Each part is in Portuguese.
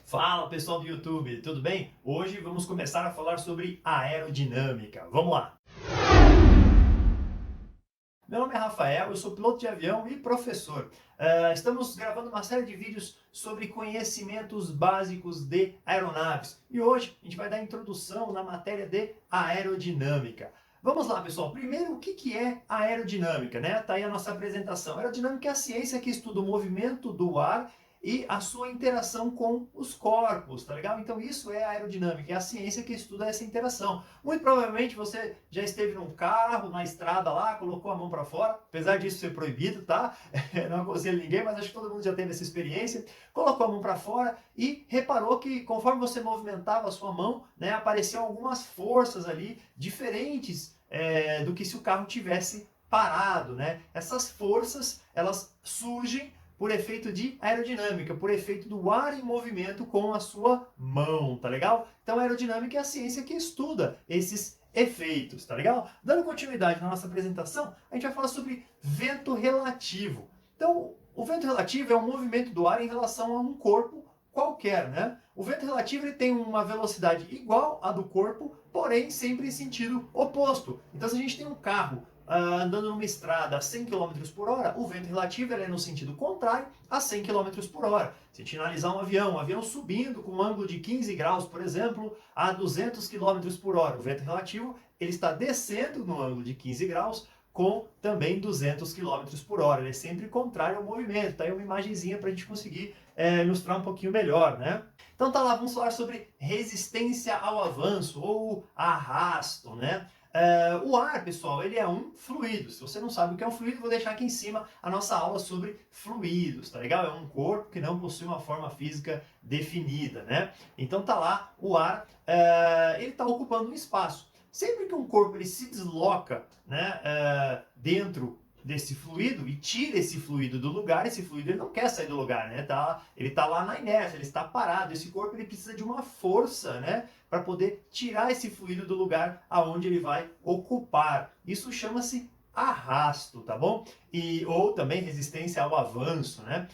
Fala pessoal do YouTube, tudo bem? Hoje vamos começar a falar sobre aerodinâmica. Vamos lá! Meu nome é Rafael, eu sou piloto de avião e professor. Estamos gravando uma série de vídeos sobre conhecimentos básicos de aeronaves. E hoje a gente vai dar introdução na matéria de aerodinâmica. Vamos lá, pessoal. Primeiro, o que é a aerodinâmica, né? Tá aí a nossa apresentação. A aerodinâmica é a ciência que estuda o movimento do ar e a sua interação com os corpos, tá legal? Então isso é a aerodinâmica, é a ciência que estuda essa interação. Muito provavelmente você já esteve num carro, na estrada lá, colocou a mão para fora, apesar disso ser proibido, tá? Não aconselho ninguém, mas acho que todo mundo já teve essa experiência. Colocou a mão para fora e reparou que conforme você movimentava a sua mão, né, apareciam algumas forças ali diferentes do que se o carro tivesse parado, né? Essas forças, elas surgem por efeito de aerodinâmica, por efeito do ar em movimento com a sua mão, tá legal? Então a aerodinâmica é a ciência que estuda esses efeitos, tá legal? Dando continuidade na nossa apresentação, a gente vai falar sobre vento relativo. Então, o vento relativo é um movimento do ar em relação a um corpo qualquer, né? O vento relativo ele tem uma velocidade igual à do corpo, porém sempre em sentido oposto. Então, se a gente tem um carro andando numa estrada a 100 km por hora, o vento relativo é no sentido contrário a 100 km por hora. Se a gente analisar um avião subindo com um ângulo de 15 graus, por exemplo, a 200 km por hora, o vento relativo ele está descendo no ângulo de 15 graus com também 200 km por hora. Ele é sempre contrário ao movimento. Tá aí uma imagenzinha para a gente conseguir ilustrar um pouquinho melhor, né? Então tá lá, vamos falar sobre resistência ao avanço ou arrasto, né? O ar, pessoal, ele é um fluido. Se você não sabe o que é um fluido, vou deixar aqui em cima a nossa aula sobre fluidos, tá legal? É um corpo que não possui uma forma física definida, né? Então tá lá, o ar, ele está ocupando um espaço. Sempre que um corpo ele se desloca, né, dentro desse fluido e tira esse fluido do lugar, esse fluido ele não quer sair do lugar, né? Ele está lá na inércia, ele está parado. Esse corpo ele precisa de uma força, né, para poder tirar esse fluido do lugar aonde ele vai ocupar. Isso chama-se arrasto, tá bom? Ou também resistência ao avanço, né?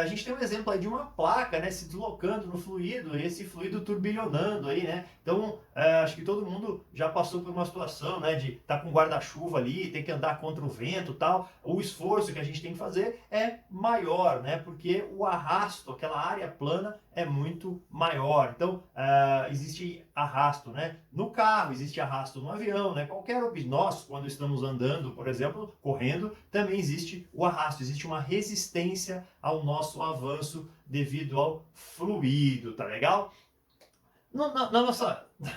A gente tem um exemplo aí de uma placa, né, se deslocando no fluido, e esse fluido turbilhonando aí, né? Então, acho que todo mundo já passou por uma situação, né, de estar com guarda-chuva ali, ter que andar contra o vento e tal. O esforço que a gente tem que fazer é maior, né? Porque o arrasto, aquela área plana, é muito maior. Então, existe arrasto, né? No carro, existe arrasto no avião, né? Nós, quando estamos andando, por exemplo, correndo, também existe o arrasto, existe uma resistência ao nosso avanço devido ao fluido, tá legal?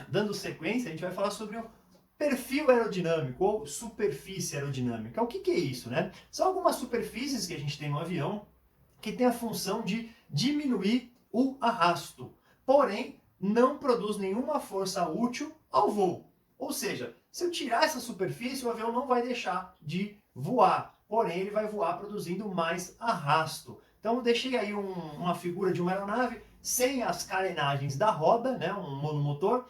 Dando sequência, a gente vai falar sobre o perfil aerodinâmico ou superfície aerodinâmica. O que é isso, né? São algumas superfícies que a gente tem no avião que tem a função de diminuir o arrasto, porém não produz nenhuma força útil ao voo. Ou seja, se eu tirar essa superfície, o avião não vai deixar de voar, porém ele vai voar produzindo mais arrasto. Então eu deixei aí uma figura de uma aeronave sem as carenagens da roda, né, um monomotor,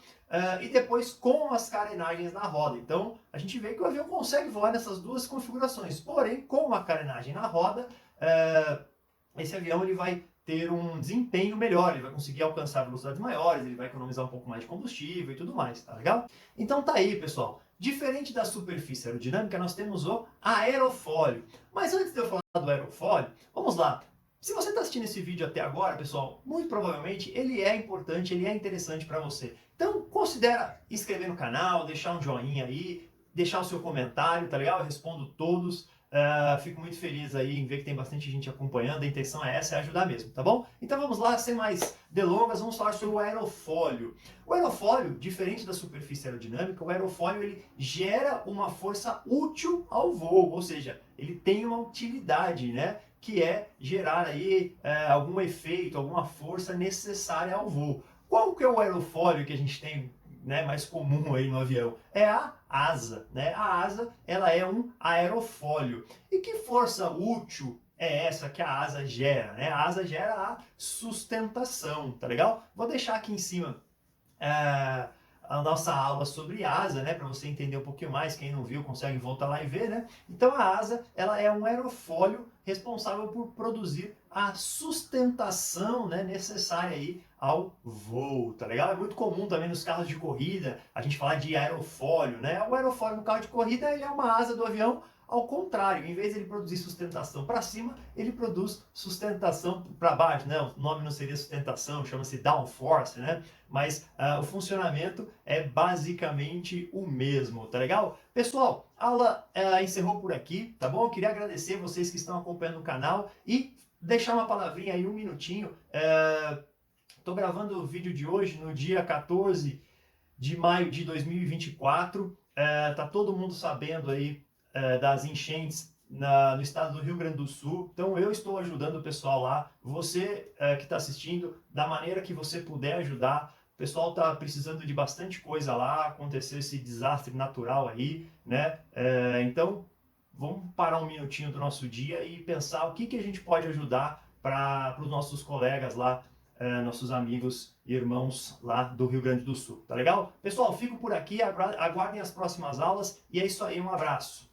e depois com as carenagens na roda. Então a gente vê que o avião consegue voar nessas duas configurações, porém com a carenagem na roda, esse avião ele vai ter um desempenho melhor, ele vai conseguir alcançar velocidades maiores, ele vai economizar um pouco mais de combustível e tudo mais, tá legal? Então tá aí, pessoal. Diferente da superfície aerodinâmica, nós temos o aerofólio. Mas antes de eu falar do aerofólio, vamos lá. Se você está assistindo esse vídeo até agora, pessoal, muito provavelmente ele é importante, ele é interessante para você. Então considera inscrever no canal, deixar um joinha aí, deixar o seu comentário, tá legal? Eu respondo todos. Fico muito feliz aí em ver que tem bastante gente acompanhando. A intenção é essa, é ajudar mesmo, tá bom? Então vamos lá, sem mais delongas, vamos falar sobre o aerofólio. O aerofólio, diferente da superfície aerodinâmica, o aerofólio ele gera uma força útil ao voo, ou seja, ele tem uma utilidade, né? Que é gerar aí algum efeito, alguma força necessária ao voo. Qual que é o aerofólio que a gente tem, né, mais comum aí no avião? É a asa, né? A asa, ela é um aerofólio. E que força útil é essa que a asa gera, né? A asa gera a sustentação, tá legal? Vou deixar aqui em cima a nossa aula sobre asa, né, para você entender um pouquinho mais. Quem não viu consegue voltar lá e ver, né? Então a asa, ela é um aerofólio responsável por produzir a sustentação, né, necessária aí ao voo, tá legal? É muito comum também nos carros de corrida a gente falar de aerofólio, né? O aerofólio no carro de corrida ele é uma asa do avião. Ao contrário, em vez de ele produzir sustentação para cima, ele produz sustentação para baixo, né? O nome não seria sustentação, chama-se downforce, né? Mas o funcionamento é basicamente o mesmo, tá legal? Pessoal, a aula encerrou por aqui, tá bom? Eu queria agradecer vocês que estão acompanhando o canal e deixar uma palavrinha aí, um minutinho. Estou gravando o vídeo de hoje no dia 14 de maio de 2024. Tá todo mundo sabendo aí das enchentes no estado do Rio Grande do Sul. Então eu estou ajudando o pessoal lá. Você que está assistindo, da maneira que você puder ajudar. O pessoal está precisando de bastante coisa lá. Aconteceu esse desastre natural aí, né? Então vamos parar um minutinho do nosso dia e pensar o que a gente pode ajudar para os nossos colegas lá, nossos amigos e irmãos lá do Rio Grande do Sul. Tá legal? Pessoal, fico por aqui. Aguardem as próximas aulas. E é isso aí. Um abraço.